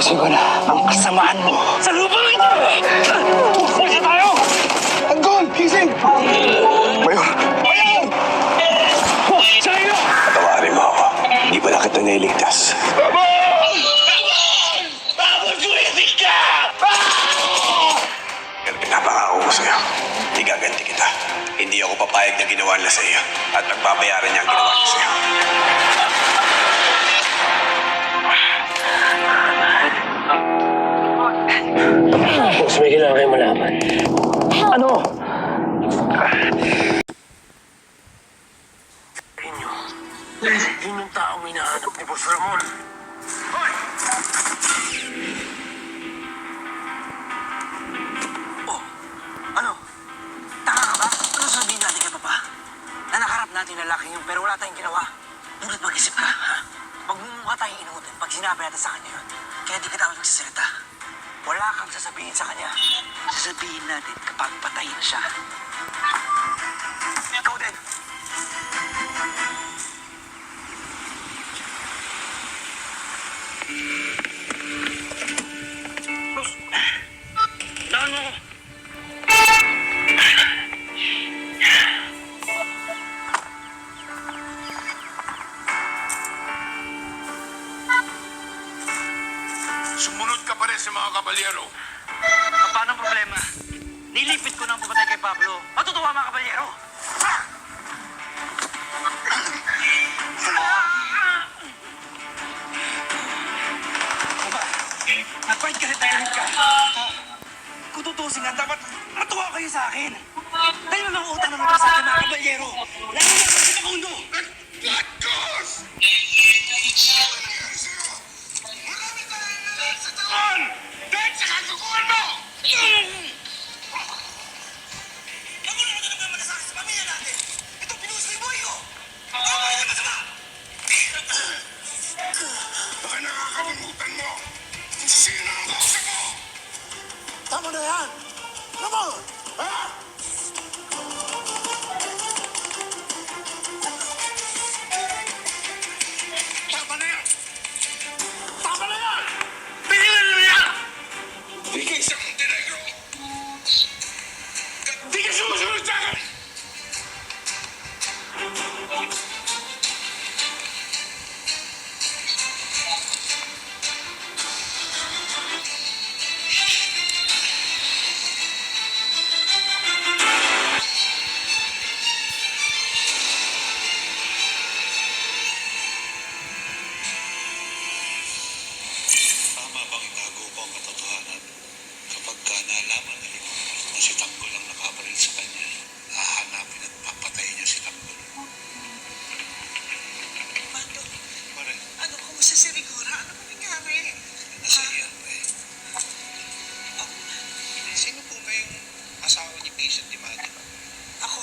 Tatapusin ko na ang kasamaan mo sa lupang ito! Sige tayo! Anggon! Gising! Mayor! Mayor! Sa'yo! Patawarin mo ako. Hindi pala kita nailigtas. Babagwisin ka! Pero pinapangako ko sa'yo. Igaganti kita. Hindi ako papayag na ginawa nila sa'yo. At nagbabayaran niya ang ginawa niya sa'yo. Boss, may kailangan kayo malaman. Ano? Inyo, yun yung taong hinahanap ni Boss Ramon. Hoy! Oh, ano? Tanga ka ba? Ano sabihin natin kay Papa? Na nakarap natin na laki yun pero wala tayong ginawa. Ngunit mag-isip ka, ha? Magmumukha tayong inuutin pag sinabi natin sa kanya yun. Kaya di ka dapat magsasalita. Wala kang sasabihin sa kanya. Sasabihin natin kapag patay na siya. Ikaw din. Boss, daan mo. Sumunod ka pa rin sa mga kabalyero. Paano ang problema? Nilipit ko nang pumatay kay Pablo. Matutuwa mga kabalyero. Nag-fight ka na tahimik ka. Kung tutusin nga, dapat matuwa kayo sa akin. Dahil may mga utang naman sa akin mga kabalyero. Lalo na sa Segundo. Lagos! Marami tayong nalang sa taon! Dahil sa kaguguhan mo! Kamu na naman ang malasakit sa pamilya natin. Ito, pinuhos ko yung buhay ko. Ano ba yung masama? Baka nakakalimutan mo kung sino ang kausap mo! Tama na yan! Ramon! Ha? Tama na yan! Tama na yan! Pigilan mo yan! Di ka isang Montenegro! Di ka sumusunod sa akin! Tama bang itago ko ang katotohanan? Kapag ka nalaman ni Limon na si Tanggol ang nakabaril sa kanya, hahanapin at papatayin niya si Tanggol. Mando, Pare, ano kumusta si Rigora? Ano ba nangyari? nasa iyan pa eh. Sino po ba yung asawa ni Patient Imagine? Ako,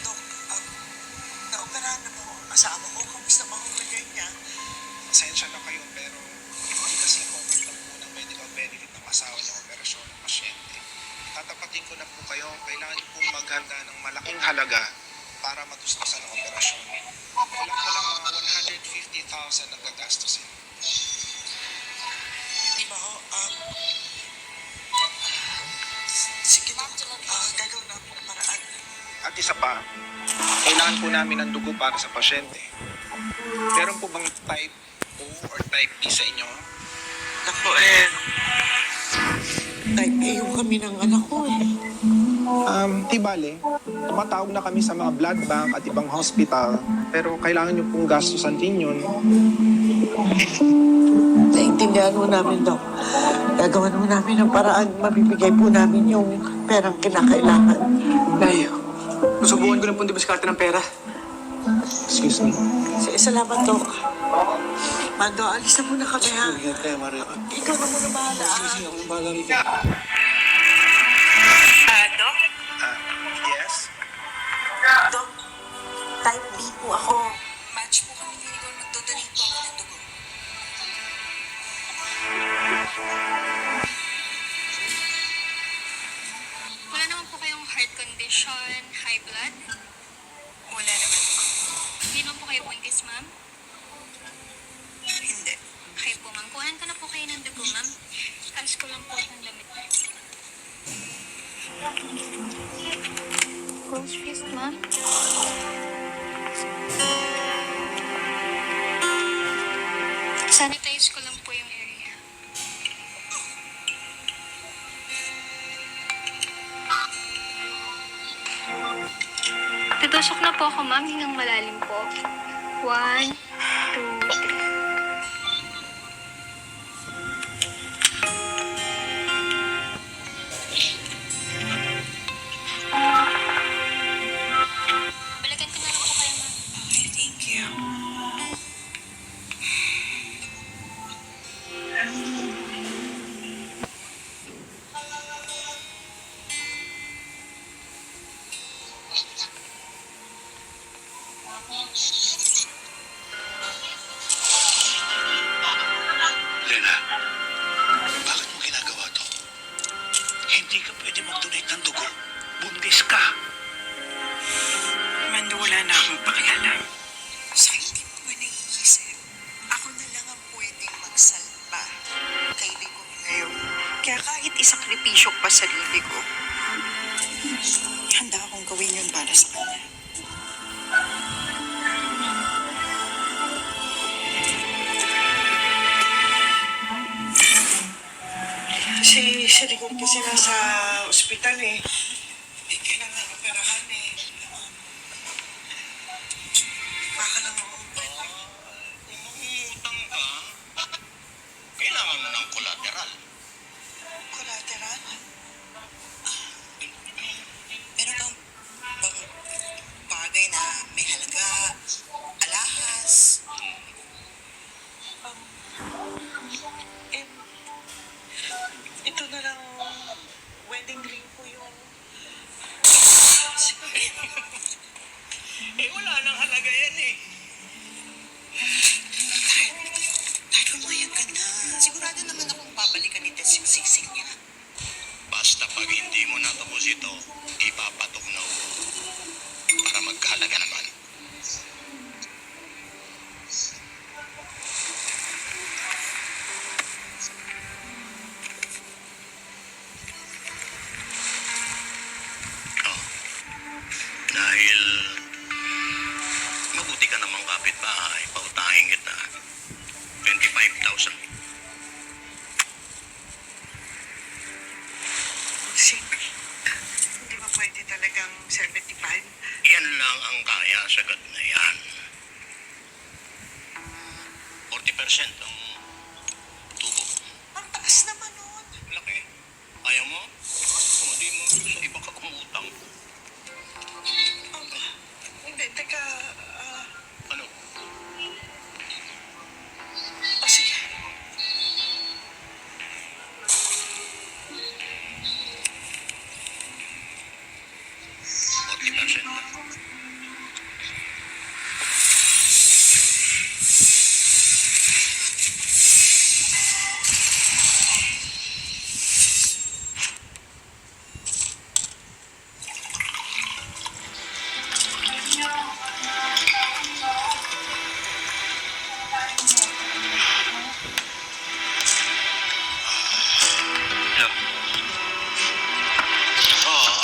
Dok, naoperahan na po ang asawa ko. Kamusta ba ang lagay niya? Pasensya na kayo pero hindi kasi covered lang po ng medical benefit ng asawa ng operasyon ng pasyente. Tatapatin ko na po kayo, kailangan niyo pong maghanda ng malaking halaga para matustusan ang operasyon. Walang mga 150,000 ang gagastusin. Di ba ho? Sige, Dok. Gagawin namin ang paraan. At isa pa, kailangan po namin ng dugo para sa pasyente. Meron po bang type O or type B sa inyo? Naku, type A yung kami ng anak ko Di bale, tumatawag na kami sa mga blood bank at ibang hospital, pero kailangan nyo pong gastusan din yun. Naintindihan mo namin, Dok. Gagawan mo namin ang paraan. Mabibigay po namin yung perang kinakailangan. Nay, nasubukan ko na pong dibaskarte ng pera. Excuse me. Salamat, Dok. Mando, alis na muna kami, ha? Ingat kayo, Mario. Ikaw na muna bahala, ha? Sige, ako yung bahala rito. Dok? Yes? Dok, type B po ako. Match po kami ni Rigor. Magdodonate po ako ng dugo. Wala naman po kayong heart condition, high blood? Wala naman po. kayo buntis, ma'am? Hindi. Kayo po, ma'am. Kuhan ko na po kayo ng dugo, ma'am. Alas ko lang po ng damit. Close fist, ma'am. Sanitize ko lang po yung area. Tutusok na po ako, ma'am. Hingang malalim po. 1, 2, 3. Balikan ko na lang po kayo, ma'am. Okay, thank you. Lena, bakit mo ginagawa to? Hindi ka pwede mag-donate ng dugo. Buntis ka. Mando, wala na akong pakialam. Sa hindi mo ba naiisip? Ako na lang ang pwedeng magsalba kay Rico ngayon. Kaya kahit isakripisyo pa sarili ko, handa akong gawin yun para sa kanya. Si Rico kasi nasa ospital eh. Eh, kailangan operahan eh. Baka lang ako. Kung mangungutang ka, kailangan mo ng collateral. Collateral? Meron bang bagay na may halaga, alahas? Eh, ito na lang wedding ring ko yung... Eh, wala nang halaga yan eh. Kahit pumayag ka na. Sigurado naman akong babalikan ni Tess yung siksik niya. Basta pag hindi mo natapos ito, ipapatok na ulo. Para magkahalaga naman. Oh. Dahil mabuti ka namang kapitbahay, pautahin kita. 25,000. Hindi ba pwede talagang 75? Yan lang ang kaya sagad na yan. 40% ang tubo. Ang taas naman nun. Laki. Ayaw mo? Kung di mo, sa iba ka kumutang. Hindi, teka... Ano? sige.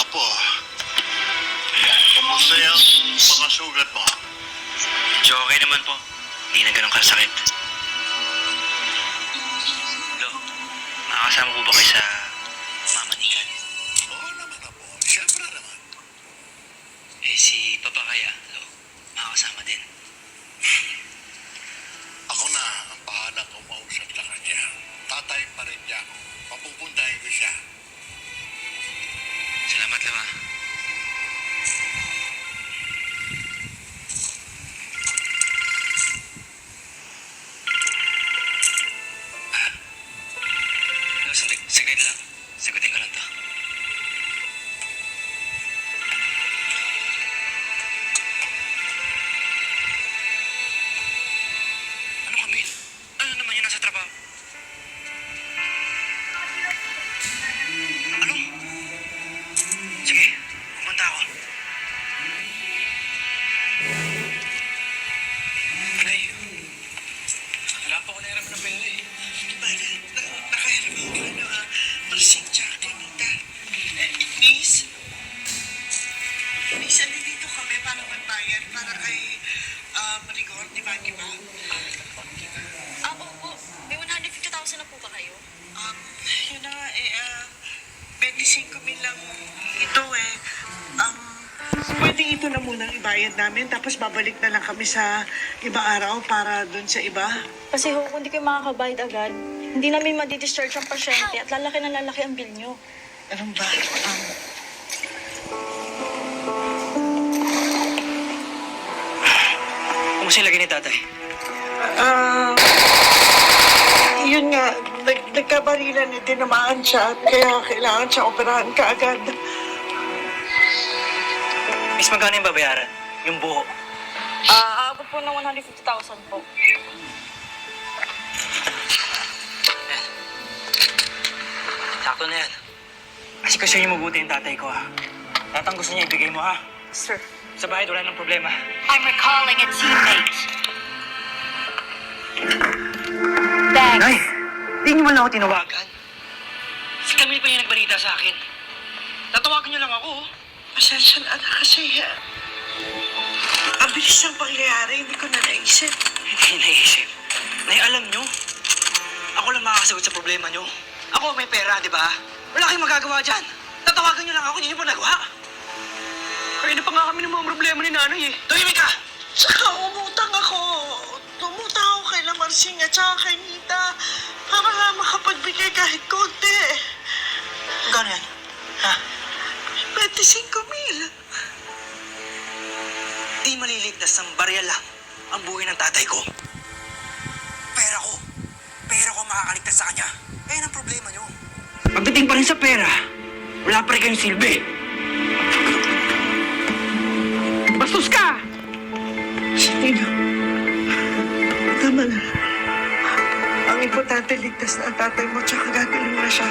Apo. Kumusta yung pangasugat mo? Medyo okay naman po. Hindi na ganun kasakit. Lo, makakasama po ba kayo sa mama ni Kat? Oo naman, Apo. Siyempre naman. Eh, si Papa kaya, Lo, makakasama din. Ako na ang bahala kumausap sa kanya. Tatay pa rin niya ako. Papupuntahin ko siya. Salamat, Lo, ha. Lo, saglit lang. na magbayad para kay Rigor, di ba? Opo. May 150,000 na po ba kayo? Yun na nga, 25,000 lang ito eh. Pwede ito na munang ibayad namin, tapos babalik na lang kami sa ibang araw para dun sa iba. Kasi ho, kung di kayo makakabayad agad, hindi namin madi-discharge ang pasyente at lalaki na lalaki ang bill nyo. Anong ba? Kumusta yung lagay ni tatay? Yun nga, nagkabarilan eh, tinamaan siya, kaya kailangan siya operahan kaagad. Miss, magkano yung babayaran? Yung buho? Aabot po ng 150,000 po. Sakto na yan. Kasi kasi yung mabuti yung tatay ko, ha? Lahat ang gusto niya ibigay mo, ha? Sir. Sa bahay, wala nang problema. I'm recalling a teammate. Thanks. Nay, di niyo man lang ako tinawagan. Si Camille pa yung nagbalita sa akin. Tatawagan niyo lang ako, oh. Pasensya na anak kasi ang bilis ng pangyayari, hindi ko na naisip. Hindi naisip. Nay, alam niyo, ako lang makakasagot sa problema niyo. Ako may pera, di ba? Wala kayong magagawa dyan. Tatawagan niyo lang ako, hindi niyo pa nagawa. Kaya na pa nga kami ng mga problema ni nanay eh. Tumimik ka! Tsaka umutang ako. Tumutang ako kay Lamarsing at saka kay Nita para nga makapagbigay kahit konti. Magkano yan? Ha? 25,000. Di maliligtas ng barya lang ang buhay ng tatay ko. Pera ko. Pera ko makakaligtas sa kanya. Ayan ang problema niyo. Pagdating pa rin sa pera, wala pa rin kayong silbi. Bastos ka! Sige na. Tama na. Ang importante, ligtas na ang tatay mo tsaka gagaling na siya.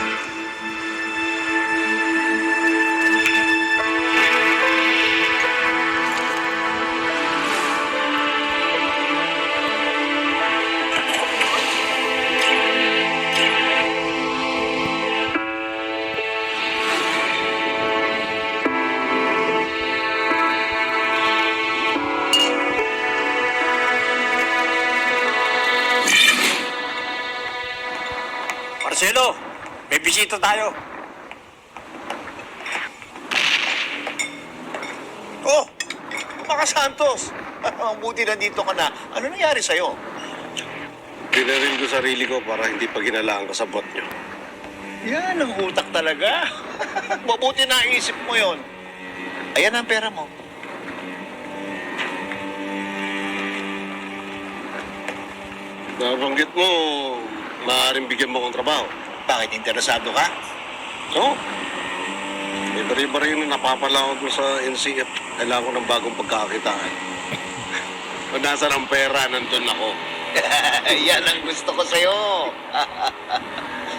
Marcelo, may bisita tayo. Oh, Maka Santos. Ang buti nandito ka na. Ano nangyari sa'yo? Dinaril ko sarili ko para hindi pa ginalaan ko sa bot nyo. Yan ang utak talaga. Mabuti naisip mo yon. Ayan ang pera mo. Nabanggit mo, maaaring bigyan mo kong trabaho. Bakit interesado ka? So, may bari-bari na napapalawag mo sa NCF. Kailangan ko ng bagong pagkakakitaan. Kung nasaan ang pera, nandun ako. Yan ang gusto ko sa'yo.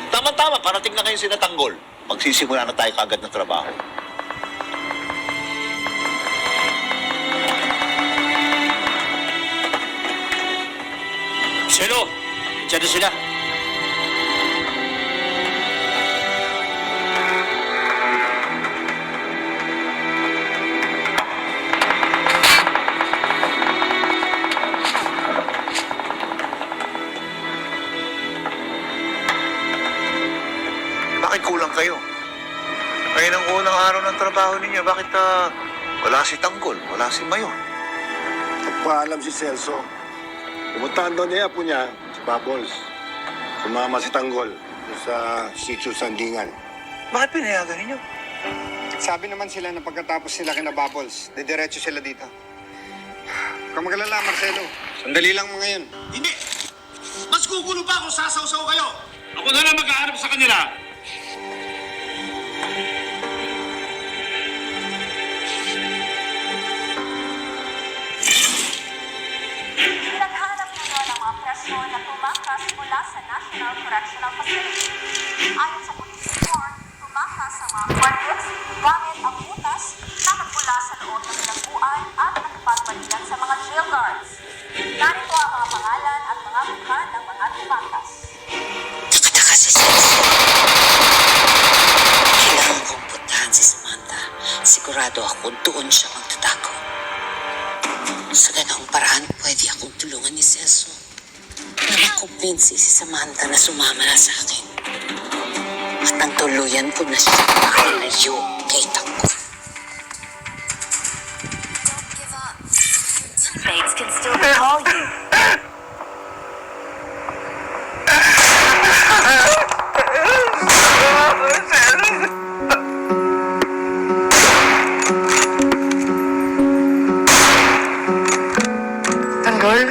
Tama-tama, parating na kayo sinatanggol. Magsisimula na tayo kagad ng trabaho. Marcelo, dyan na sila. Bakit kulang kayo? Ngayon ang unang araw ng trabaho ninyo, bakit wala si Tanggol, wala si Mayor? Nagpaalam si Celso. Pumuntahan daw niya po niya, si Bubbles. Sumama si Tanggol sa Sitio Sandingan. Bakit pinayagan ninyo? Sabi naman sila na pagkatapos sila kina Bubbles, didiretso sila dito. Huwag magalala, Marcelo. Sandali lang mga yun. Hindi! Mas gugulo pa kung sasaw-saw kayo! Ako na lang mag-aarap sa kanila! Pinaghanap ngayon ang mga preso na tumakas mula sa National Correctional Facility. Ayon sa police report, tumakas ang mga convicts gamit ang butas na nagmula sa loob ng pinagbuan at nakipagpalitan sa mga jail guards. Narito ang mga pangalan at mga mukha ng mga tumakas. Nakataka si Celso. Kailangan kong puntahan si Samantha. Sigurado ako doon siya magtatago. Sa ganong paraan, pwede akong tulungan ni Celso na makumbinsi si Samantha na sumama na sa akin. At ang tuluyan ko na siya nakalayo kay Tanggol. Fates can still recall you. Tanggol?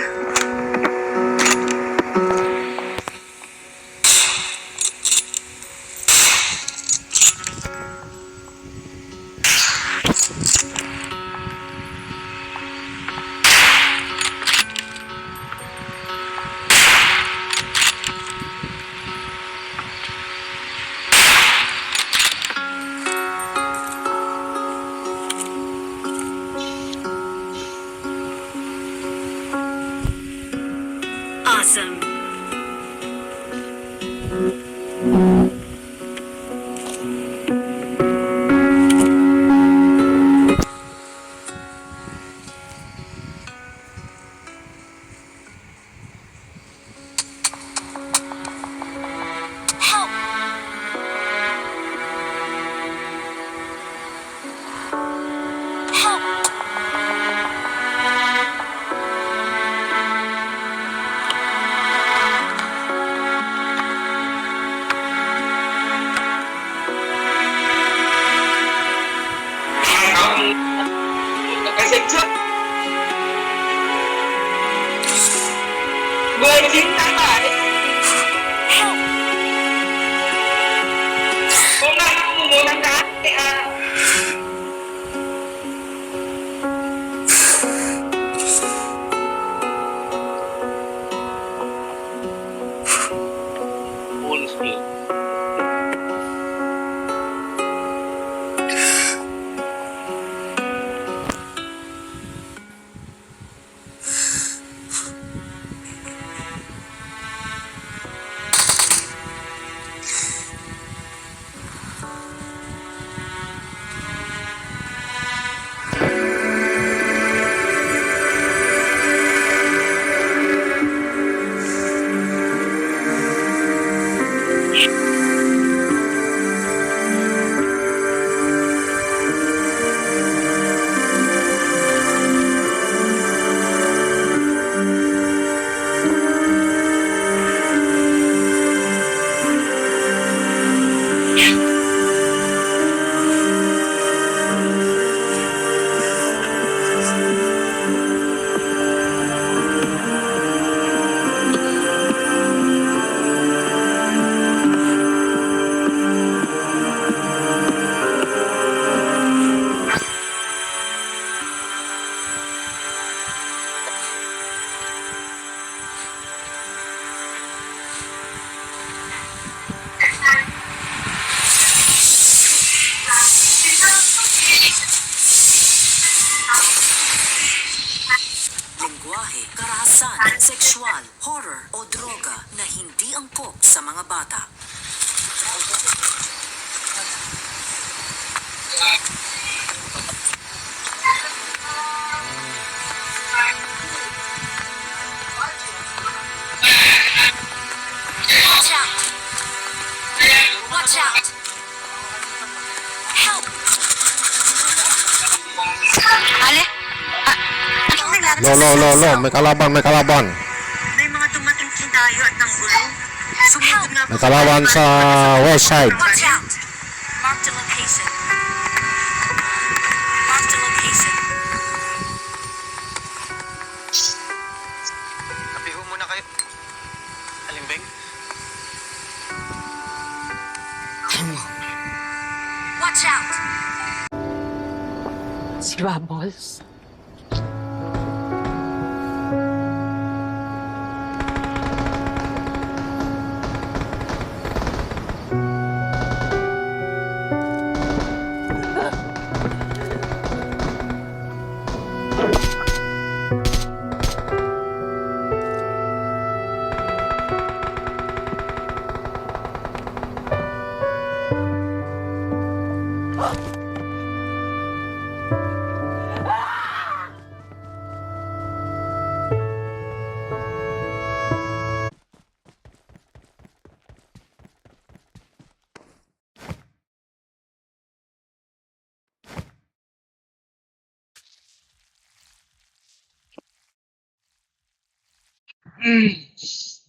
Awesome. Help! Help! Lengguwahe, karahasan, sexual, horror o droga na hindi angkop sa mga bata. Watch out! Watch out! Help! Ale? Lo, may kalaban. May mga dumating sindayo at nanggulo. Sumugod nga po. May kalaban sa west side. Watch out! Mark the location. Mark the location. Kapiho muna kayo. Alimbing? Watch out! Si Bubbles. Mm.